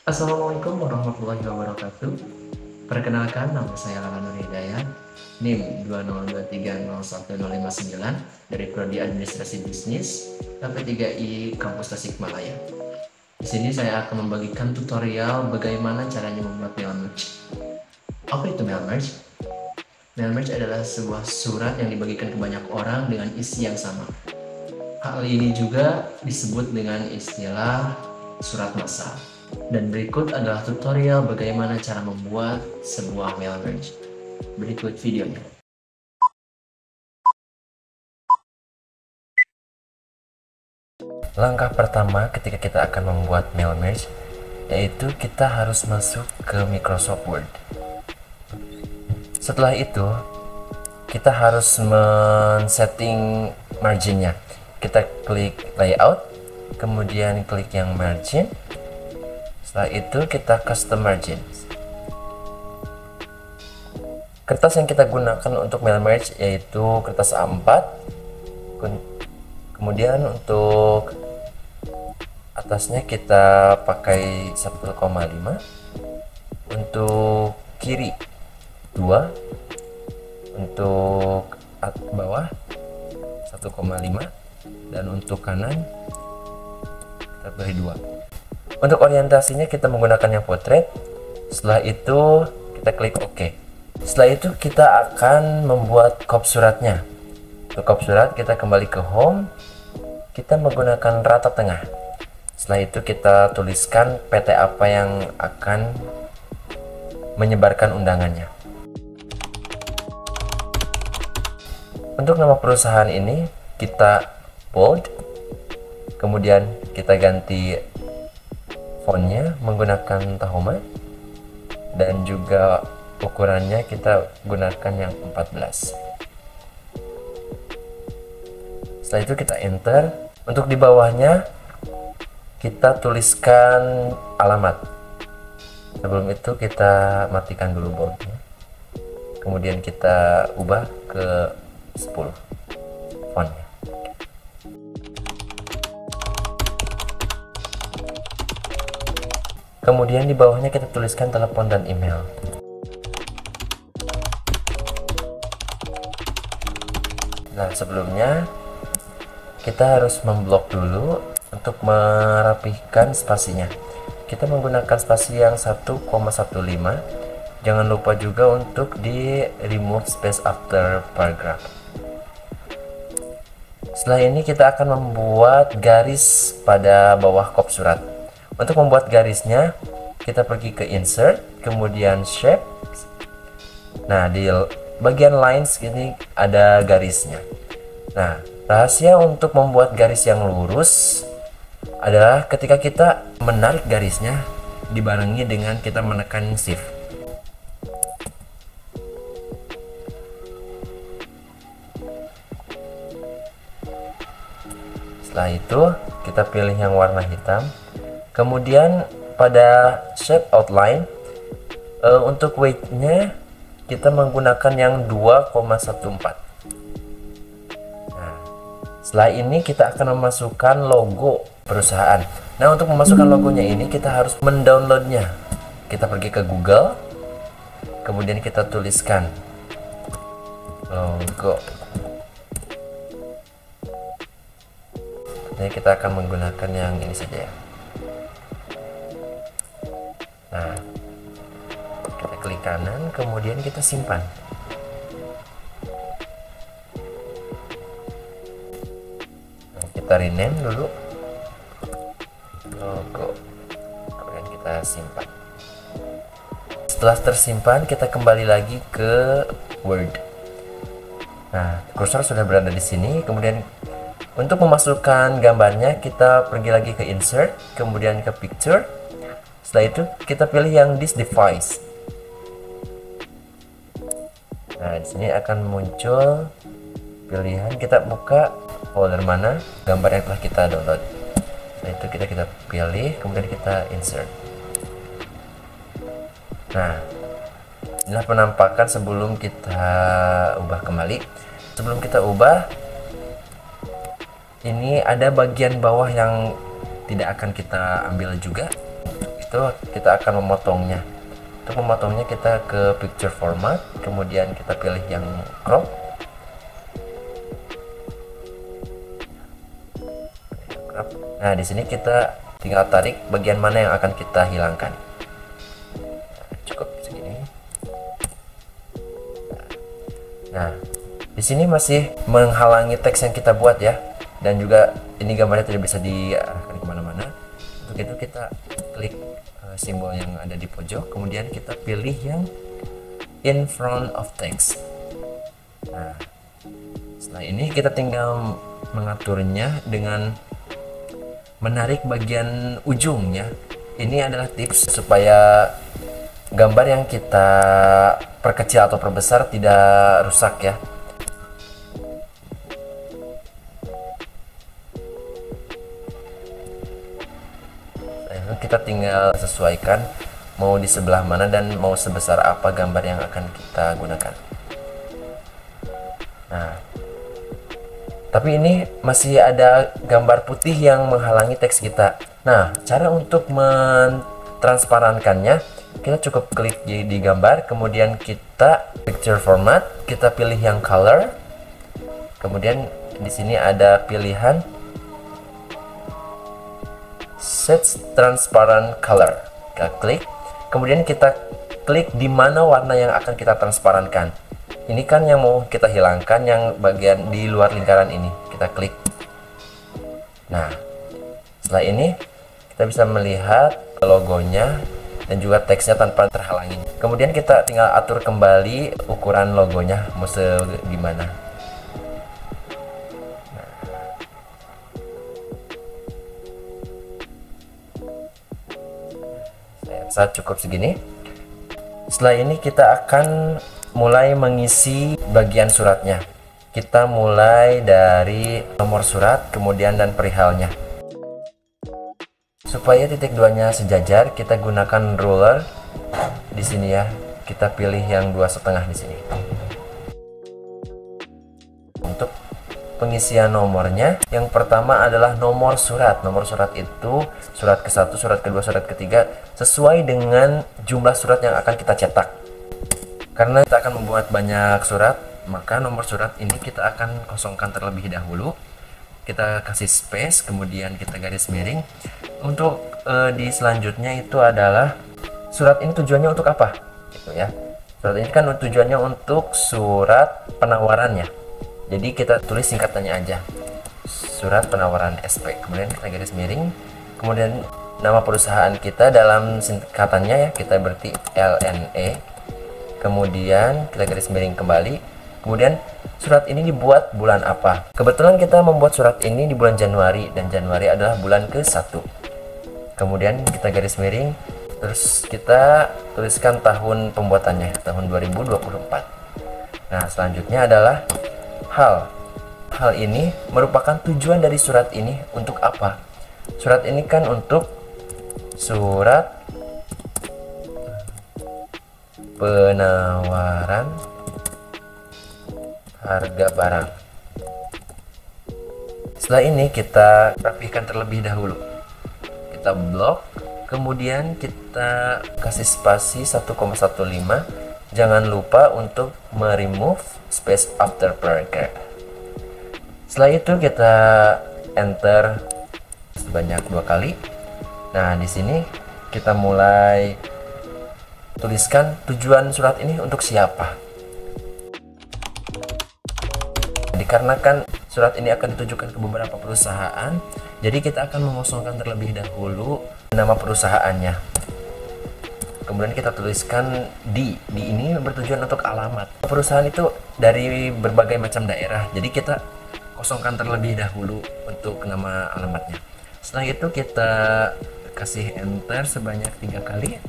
Assalamualaikum warahmatullahi wabarakatuh. Perkenalkan, nama saya Lala Nur Hidayat, NIM 202301059 dari Prodi Administrasi Bisnis LP3I Kampus Tasikmalaya. Di sini saya akan membagikan tutorial bagaimana caranya membuat mail merge. Apa itu mail merge? Mail merge adalah sebuah surat yang dibagikan ke banyak orang dengan isi yang sama. Hal ini juga disebut dengan istilah surat massal. Dan berikut adalah tutorial bagaimana cara membuat sebuah mail merge. Berikut videonya. Langkah pertama ketika kita akan membuat mail merge, yaitu kita harus masuk ke Microsoft Word. Setelah itu, kita harus men-setting marginnya. Kita klik layout, kemudian klik yang margin. Setelah itu kita custom margin. Kertas yang kita gunakan untuk mail merge yaitu kertas A4. Kemudian untuk atasnya kita pakai 1,5, untuk kiri 2, untuk bawah 1,5, dan untuk kanan kita beri 2. Untuk orientasinya kita menggunakan yang portrait. Setelah itu kita klik OK. Setelah itu kita akan membuat kop suratnya. Untuk kop surat kita kembali ke home. Kita menggunakan rata tengah. Setelah itu kita tuliskan PT apa yang akan menyebarkan undangannya. Untuk nama perusahaan ini kita bold, kemudian kita ganti fontnya menggunakan Tahoma, dan juga ukurannya kita gunakan yang 14. Setelah itu kita enter. Untuk di bawahnya kita tuliskan alamat. Sebelum itu kita matikan dulu boldnya, kemudian kita ubah ke 10 fontnya. Kemudian di bawahnya kita tuliskan telepon dan email. Nah, sebelumnya kita harus memblok dulu untuk merapihkan spasinya. Kita menggunakan spasi yang 1,15. Jangan lupa juga untuk di remove space after paragraph. Setelah ini kita akan membuat garis pada bawah kop surat. Untuk membuat garisnya kita pergi ke insert, kemudian shape. Nah, di bagian lines ini ada garisnya. Nah, rahasia untuk membuat garis yang lurus adalah ketika kita menarik garisnya dibarengi dengan kita menekan shift. Setelah itu kita pilih yang warna hitam. Kemudian pada shape outline untuk weight-nya kita menggunakan yang 2,14. Setelah ini kita akan memasukkan logo perusahaan. Nah, untuk memasukkan logonya ini kita harus mendownloadnya. Kita pergi ke Google, kemudian kita tuliskan logo. Jadi kita akan menggunakan yang ini saja ya. Nah, kita klik kanan, kemudian kita simpan. Kita rename dulu logo, kemudian kita simpan. Setelah tersimpan kita kembali lagi ke Word. Nah, kursor sudah berada di sini. Kemudian untuk memasukkan gambarnya kita pergi lagi ke insert, kemudian ke picture. Setelah itu kita pilih yang this device. Nah, di sini akan muncul pilihan, kita buka folder mana gambar yang telah kita download. Nah, itu kita pilih, kemudian kita insert. Nah, Inilah penampakan sebelum kita ubah kembali. Sebelum kita ubah, ini ada bagian bawah yang tidak akan kita ambil juga. Itu kita akan memotongnya. Untuk memotongnya kita ke picture format, kemudian kita pilih yang crop. Nah, di sini kita tinggal tarik bagian mana yang akan kita hilangkan. Cukup segini. Nah, di sini masih menghalangi teks yang kita buat ya, dan juga ini gambarnya tidak bisa diarahkan kemana-mana. Untuk itu kita klik simbol yang ada di pojok, kemudian kita pilih yang in front of text. Nah, setelah ini kita tinggal mengaturnya dengan menarik bagian ujung ya. Ini adalah tips supaya gambar yang kita perkecil atau perbesar tidak rusak ya. Kita tinggal sesuaikan mau di sebelah mana dan mau sebesar apa gambar yang akan kita gunakan. Nah, tapi ini masih ada gambar putih yang menghalangi teks kita. Nah, cara untuk mentransparankannya, kita cukup klik di gambar, kemudian kita picture format, kita pilih yang color, kemudian di sini ada pilihan set transparent color. Kita klik, kemudian kita klik di mana warna yang akan kita transparankan. Ini kan yang mau kita hilangkan, yang bagian di luar lingkaran ini. Kita klik. Nah, setelah ini kita bisa melihat logonya dan juga teksnya tanpa terhalangi. Kemudian kita tinggal atur kembali ukuran logonya mau segimana. Saat cukup segini. Setelah ini kita akan mulai mengisi bagian suratnya. Kita mulai dari nomor surat, kemudian dan perihalnya. Supaya titik duanya sejajar, kita gunakan ruler di sini ya. Kita pilih yang 2,5 di sini. Untuk pengisian nomornya, yang pertama adalah nomor surat. Nomor surat itu surat ke-1, surat ke-2, surat ke-3 sesuai dengan jumlah surat yang akan kita cetak. Karena kita akan membuat banyak surat, maka nomor surat ini kita akan kosongkan terlebih dahulu. Kita kasih space, kemudian kita garis miring. Untuk di selanjutnya itu adalah surat ini tujuannya untuk apa? Gitu ya. Surat ini kan tujuannya untuk surat penawarannya. Jadi kita tulis singkatannya aja, surat penawaran SP, kemudian kita garis miring, kemudian nama perusahaan kita dalam singkatannya ya, kita berarti LNE, kemudian kita garis miring kembali, kemudian surat ini dibuat bulan apa. Kebetulan kita membuat surat ini di bulan Januari, dan Januari adalah bulan ke-1. Kemudian kita garis miring, terus kita tuliskan tahun pembuatannya, tahun 2024. Nah, selanjutnya adalah hal ini merupakan tujuan dari surat ini untuk apa? Surat ini kan untuk surat penawaran harga barang. Setelah ini kita rapikan terlebih dahulu. Kita blok, kemudian kita kasih spasi 1,15. Jangan lupa untuk remove space after paragraph. Setelah itu kita enter sebanyak 2 kali. Nah, di sini kita mulai tuliskan tujuan surat ini untuk siapa. Dikarenakan surat ini akan ditujukan ke beberapa perusahaan, jadi kita akan mengosongkan terlebih dahulu nama perusahaannya. Kemudian kita tuliskan di ini bertujuan untuk alamat. Perusahaan itu dari berbagai macam daerah, jadi kita kosongkan terlebih dahulu untuk nama alamatnya. Setelah itu kita kasih enter sebanyak 3 kali.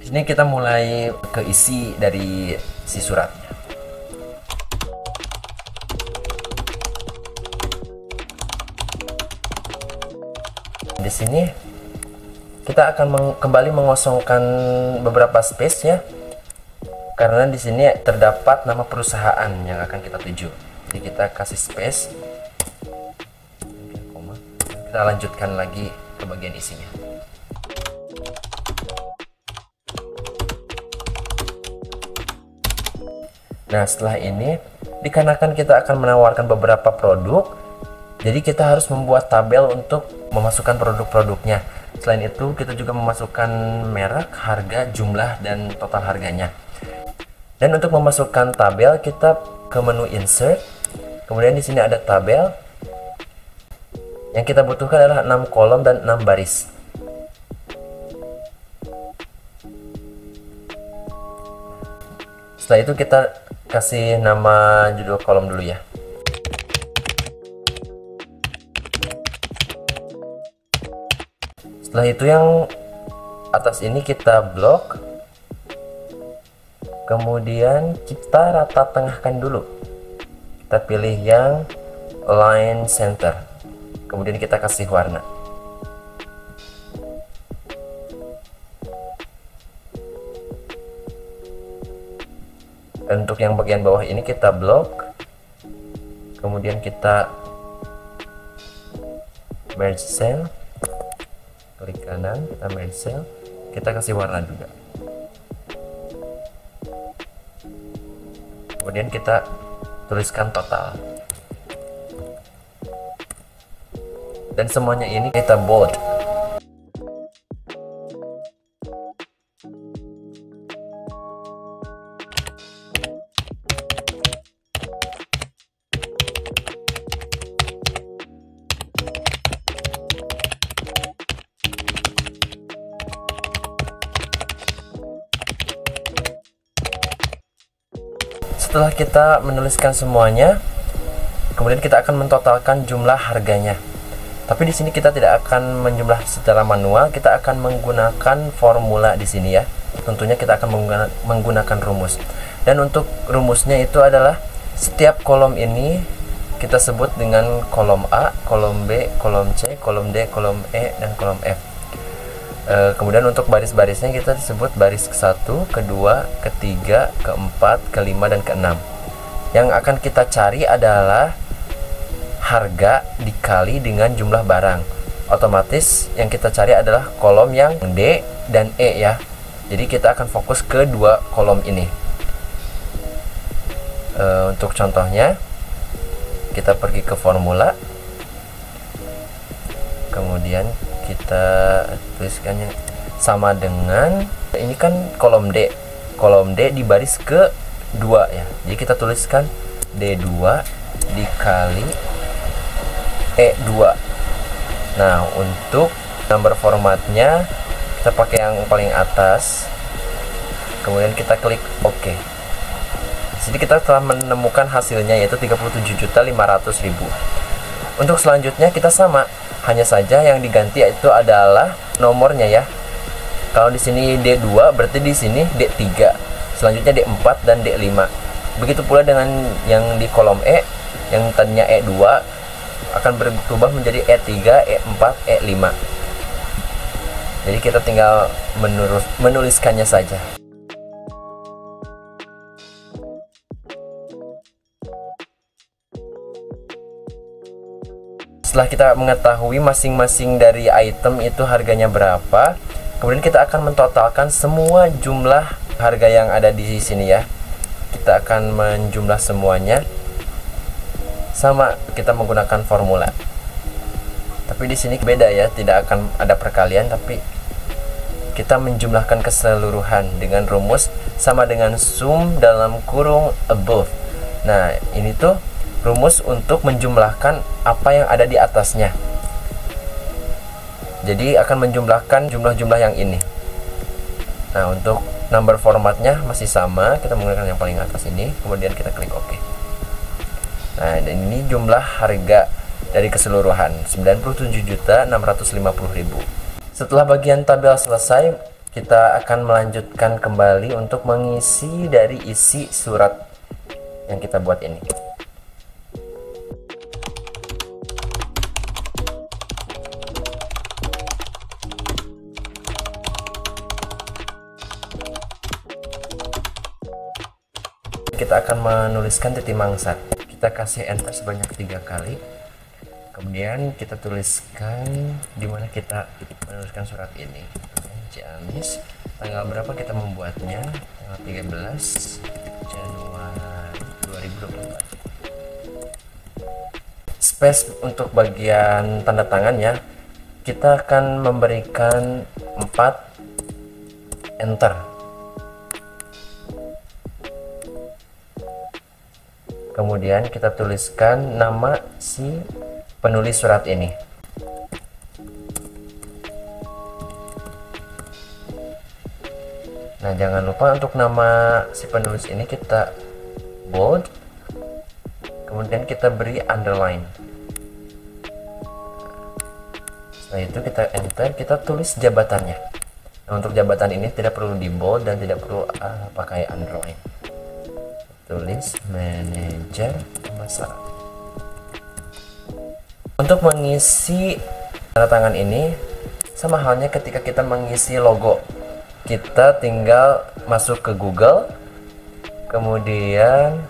Di sini kita mulai ke isi dari si suratnya. Di sini kita akan kembali mengosongkan beberapa space ya, karena di sini terdapat nama perusahaan yang akan kita tuju. Jadi kita kasih space, kita lanjutkan lagi ke bagian isinya. Nah, setelah ini dikarenakan kita akan menawarkan beberapa produk, jadi kita harus membuat tabel untuk memasukkan produk-produknya. Selain itu kita juga memasukkan merek, harga, jumlah, dan total harganya. Dan untuk memasukkan tabel kita ke menu insert, kemudian di sini ada tabel. Yang kita butuhkan adalah 6 kolom dan 6 baris. Setelah itu kita kasih nama judul kolom dulu ya. Setelah itu yang atas ini kita blok, kemudian kita rata tengahkan dulu. Kita pilih yang align center, kemudian kita kasih warna. Dan untuk yang bagian bawah ini kita blok, kemudian kita merge cell, klik kanan, kita merge cell, kita kasih warna juga. Kemudian kita tuliskan total, dan semuanya ini kita bold. Setelah kita menuliskan semuanya, kemudian kita akan mentotalkan jumlah harganya. Tapi di sini kita tidak akan menjumlah secara manual, kita akan menggunakan formula di sini ya. Tentunya kita akan menggunakan rumus. Dan untuk rumusnya itu adalah setiap kolom ini kita sebut dengan kolom A, kolom B, kolom C, kolom D, kolom E, dan kolom F. Kemudian untuk baris-barisnya kita disebut baris ke-1, kedua, ketiga, keempat, kelima, dan keenam. Yang akan kita cari adalah harga dikali dengan jumlah barang. Otomatis yang kita cari adalah kolom yang D dan E ya. Jadi kita akan fokus ke dua kolom ini. Untuk contohnya, kita pergi ke formula, kemudian kita tuliskannya sama dengan ini kan kolom D di baris ke 2 ya. Jadi kita tuliskan D2 dikali E2. Nah, untuk number formatnya kita pakai yang paling atas, kemudian kita klik OK. Jadi kita telah menemukan hasilnya, yaitu 37.500.000. Untuk selanjutnya kita sama, hanya saja yang diganti itu adalah nomornya ya. Kalau di sini D2 berarti di sini D3, selanjutnya D4 dan D5. Begitu pula dengan yang di kolom E, yang tadinya E2 akan berubah menjadi E3, E4, E5. Jadi kita tinggal menuliskannya saja. Setelah kita mengetahui masing-masing dari item itu harganya berapa, kemudian kita akan mentotalkan semua jumlah harga yang ada di sini ya. Kita akan menjumlah semuanya. Sama, kita menggunakan formula. Tapi di sini beda ya, tidak akan ada perkalian, tapi kita menjumlahkan keseluruhan dengan rumus sama dengan sum dalam kurung above. Nah, ini tuh rumus untuk menjumlahkan apa yang ada di atasnya. Jadi akan menjumlahkan jumlah-jumlah yang ini. Nah, untuk number formatnya masih sama, kita menggunakan yang paling atas ini, kemudian kita klik OK. Nah, dan ini jumlah harga dari keseluruhan 97.650.000. Setelah bagian tabel selesai, kita akan melanjutkan kembali untuk mengisi dari isi surat yang kita buat ini. kita akan menuliskan titik mangsa. Kita kasih enter sebanyak 3 kali. Kemudian kita tuliskan di mana kita menuliskan surat ini. Ciamis. Tanggal berapa kita membuatnya? Tanggal 13 Januari 2024. Space untuk bagian tanda tangannya kita akan memberikan 4 enter. Kemudian kita tuliskan nama si penulis surat ini. Nah, jangan lupa untuk nama si penulis ini kita bold, kemudian kita beri underline. Setelah itu kita enter, kita tulis jabatannya. Nah, untuk jabatan ini tidak perlu di bold dan tidak perlu pakai underline. Tulis manajer pemasaran. Untuk mengisi tanda tangan ini sama halnya ketika kita mengisi logo. Kita tinggal masuk ke Google, kemudian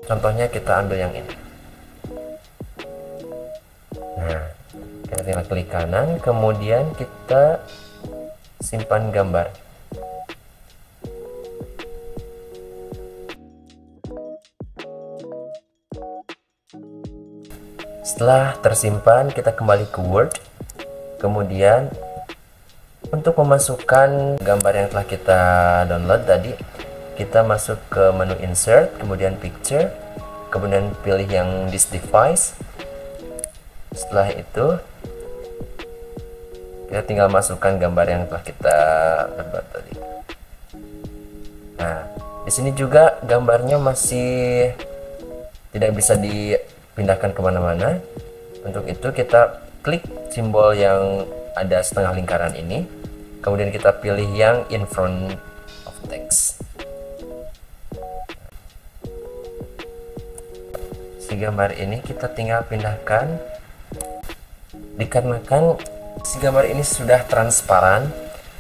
contohnya kita ambil yang ini. Nah, kita tinggal klik kanan, kemudian kita simpan gambar. Setelah tersimpan, kita kembali ke Word. Kemudian untuk memasukkan gambar yang telah kita download tadi, kita masuk ke menu Insert, kemudian Picture, kemudian pilih yang this device. Setelah itu kita tinggal masukkan gambar yang telah kita buat tadi. Nah, di sini juga gambarnya masih tidak bisa dipindahkan kemana-mana. Untuk itu kita klik simbol yang ada setengah lingkaran ini, kemudian kita pilih yang in front of text. Si gambar ini kita tinggal pindahkan. Dikarenakan si gambar ini sudah transparan,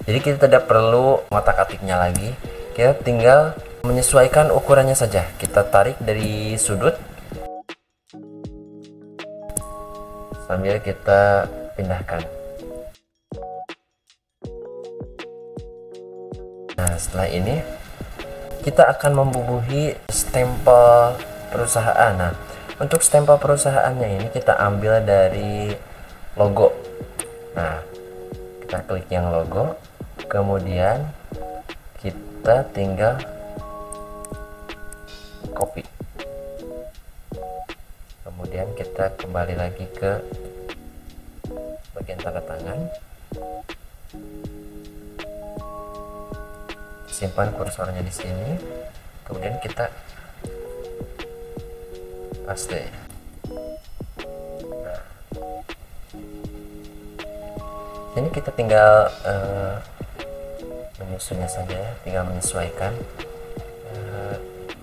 jadi kita tidak perlu ngotak-atiknya lagi. Kita tinggal menyesuaikan ukurannya saja. Kita tarik dari sudut sambil kita pindahkan. Nah, setelah ini kita akan membubuhi stempel perusahaan. Nah, untuk stempel perusahaannya ini kita ambil dari logo. Nah, kita klik yang logo, kemudian kita tinggal copy. Kemudian kita kembali lagi ke bagian tanda tangan, simpan kursornya di sini, kemudian kita paste. Nah, ini kita tinggal menyusunnya saja, tinggal menyesuaikan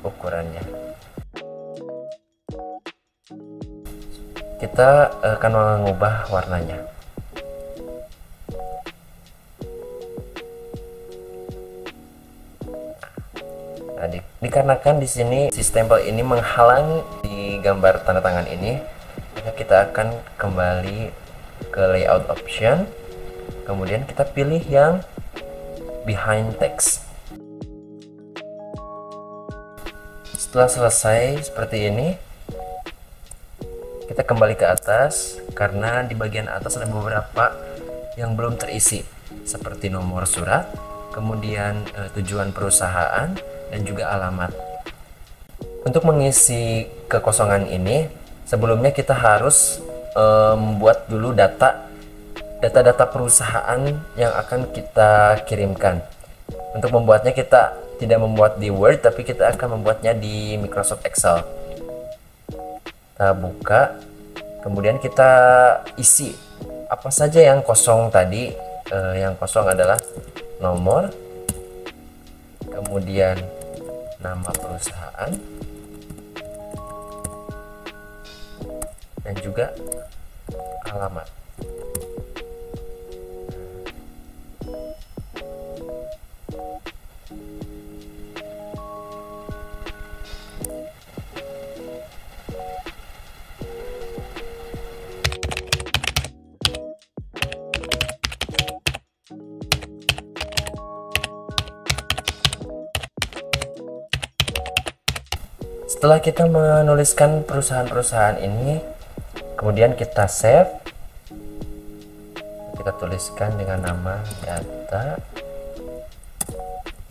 ukurannya. Kita akan mengubah warnanya. Nah, dikarenakan di sini si stempel ini menghalang di gambar tanda tangan ini, maka kita akan kembali ke layout option, kemudian kita pilih yang behind text. Setelah selesai seperti ini, kita kembali ke atas karena di bagian atas ada beberapa yang belum terisi, seperti nomor surat, kemudian tujuan perusahaan, dan juga alamat. Untuk mengisi kekosongan ini, sebelumnya kita harus membuat dulu data perusahaan yang akan kita kirimkan. Untuk membuatnya kita tidak membuat di Word, tapi kita akan membuatnya di Microsoft Excel. Kita buka, kemudian kita isi apa saja yang kosong tadi. Yang kosong adalah nomor, kemudian nama perusahaan, dan juga alamat. Setelah kita menuliskan perusahaan-perusahaan ini, kemudian kita save, kita tuliskan dengan nama data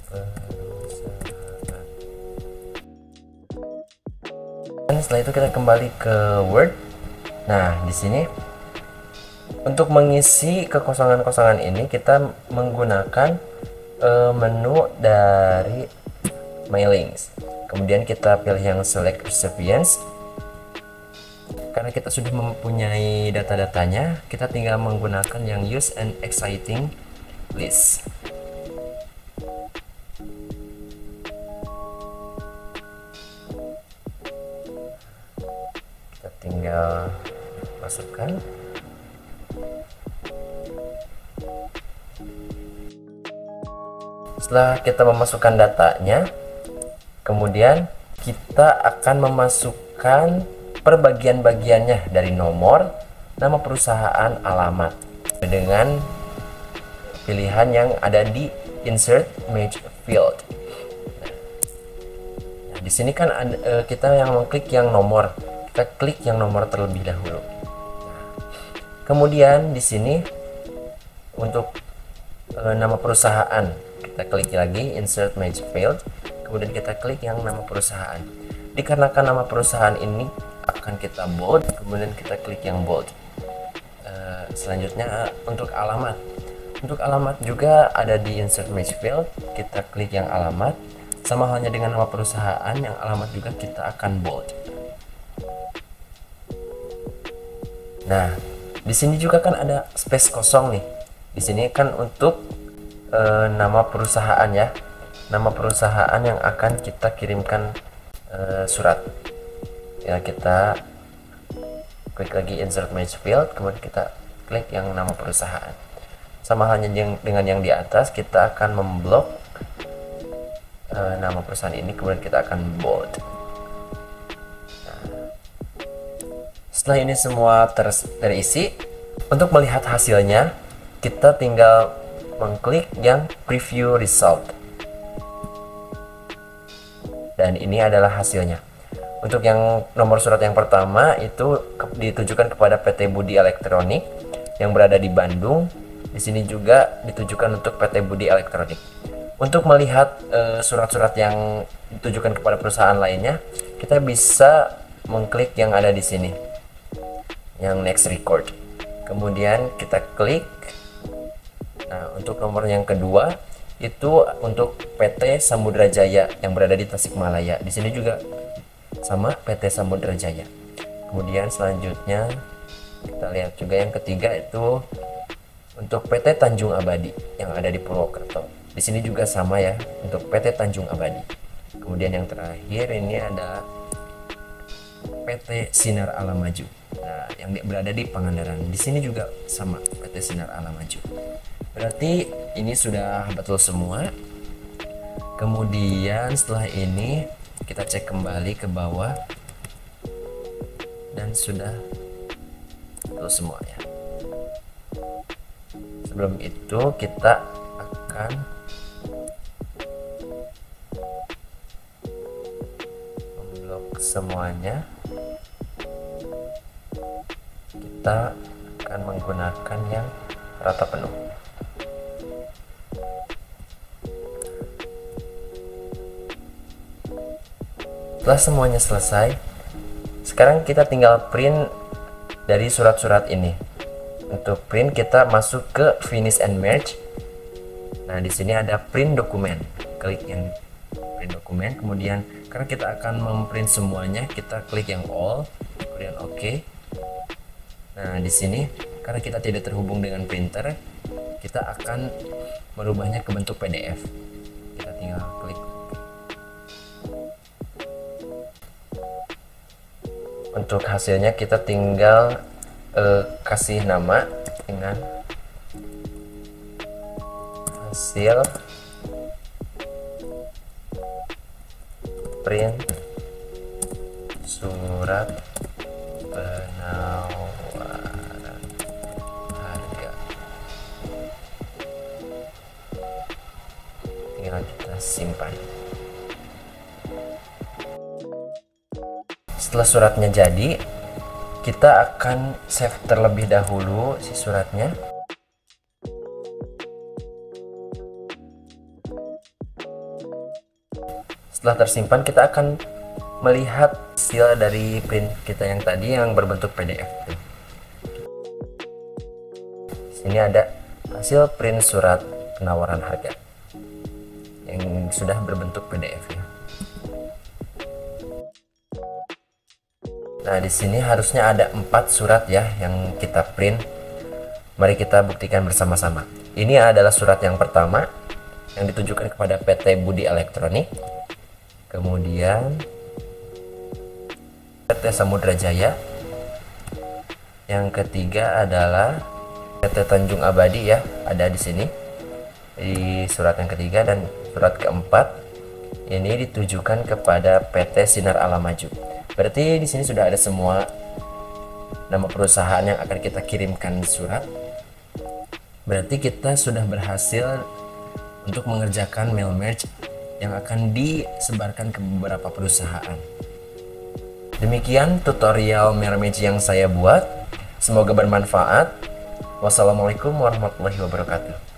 perusahaan. Dan setelah itu kita kembali ke Word. Nah, di sini untuk mengisi kekosongan-kosongan ini kita menggunakan menu dari mailings. Kemudian kita pilih yang select recipients. Karena kita sudah mempunyai data-datanya, kita tinggal menggunakan yang use an exciting list. Kita tinggal masukkan. Setelah kita memasukkan datanya, kemudian kita akan memasukkan per bagian-bagiannya dari nomor, nama perusahaan, alamat dengan pilihan yang ada di insert match field. Nah, di sini kan ada, kita yang mengklik yang nomor, kita klik yang nomor terlebih dahulu. Kemudian di sini untuk nama perusahaan kita klik lagi insert match field, kemudian kita klik yang nama perusahaan. Dikarenakan nama perusahaan ini akan kita bold, kemudian kita klik yang bold. Selanjutnya untuk alamat juga ada di insert match field, kita klik yang alamat, sama halnya dengan nama perusahaan, yang alamat juga kita akan bold. Nah, di sini juga kan ada space kosong nih. Di sini kan untuk nama perusahaan ya, nama perusahaan yang akan kita kirimkan surat. Ya, kita klik lagi insert match field, kemudian kita klik yang nama perusahaan. Sama halnya dengan yang di atas, kita akan memblok nama perusahaan ini, kemudian kita akan bold. Nah, setelah ini semua terisi, untuk melihat hasilnya kita tinggal mengklik yang preview result, dan ini adalah hasilnya. Untuk yang nomor surat yang pertama itu ditujukan kepada PT Budi Elektronik yang berada di Bandung. Di sini juga ditujukan untuk PT Budi Elektronik. Untuk melihat surat-surat yang ditujukan kepada perusahaan lainnya, kita bisa mengklik yang ada di sini, yang next record. Kemudian kita klik. Nah, untuk nomor yang kedua itu untuk PT Samudra Jaya yang berada di Tasikmalaya. Di sini juga sama, PT Samudra Jaya. Kemudian selanjutnya kita lihat juga yang ketiga itu untuk PT Tanjung Abadi yang ada di Purwokerto. Di sini juga sama ya, untuk PT Tanjung Abadi. Kemudian yang terakhir ini ada PT Sinar Alam Maju. Nah, yang berada di Pangandaran. Di sini juga sama, PT Sinar Alam Maju. Berarti ini sudah betul semua. Kemudian setelah ini kita cek kembali ke bawah dan sudah betul semua ya. Sebelum itu kita akan memblok semuanya. Kita akan menggunakan yang rata penuh. Setelah semuanya selesai, sekarang kita tinggal print dari surat-surat ini. Untuk print kita masuk ke finish and merge. Nah, di sini ada print dokumen. Klik yang print dokumen, kemudian karena kita akan memprint semuanya, kita klik yang all, kemudian OK. Nah, di sini karena kita tidak terhubung dengan printer, kita akan merubahnya ke bentuk PDF. Kita tinggal klik. Untuk hasilnya kita tinggal kasih nama dengan hasil print surat penawaran harga. Tinggal kita simpan. Setelah suratnya jadi, kita akan save terlebih dahulu si suratnya. Setelah tersimpan, kita akan melihat hasil dari print kita yang tadi yang berbentuk PDF. Sini ada hasil print surat penawaran harga yang sudah berbentuk PDF ya. Nah, di sini harusnya ada 4 surat ya yang kita print. Mari kita buktikan bersama-sama. Ini adalah surat yang pertama yang ditujukan kepada PT Budi Elektronik. Kemudian PT Samudra Jaya. Yang ketiga adalah PT Tanjung Abadi ya, ada di sini. Di surat yang ketiga, dan surat keempat ini ditujukan kepada PT Sinar Alam Maju. Berarti di sini sudah ada semua nama perusahaan yang akan kita kirimkan surat. Berarti kita sudah berhasil untuk mengerjakan mail merge yang akan disebarkan ke beberapa perusahaan. Demikian tutorial mail merge yang saya buat. Semoga bermanfaat. Wassalamualaikum warahmatullahi wabarakatuh.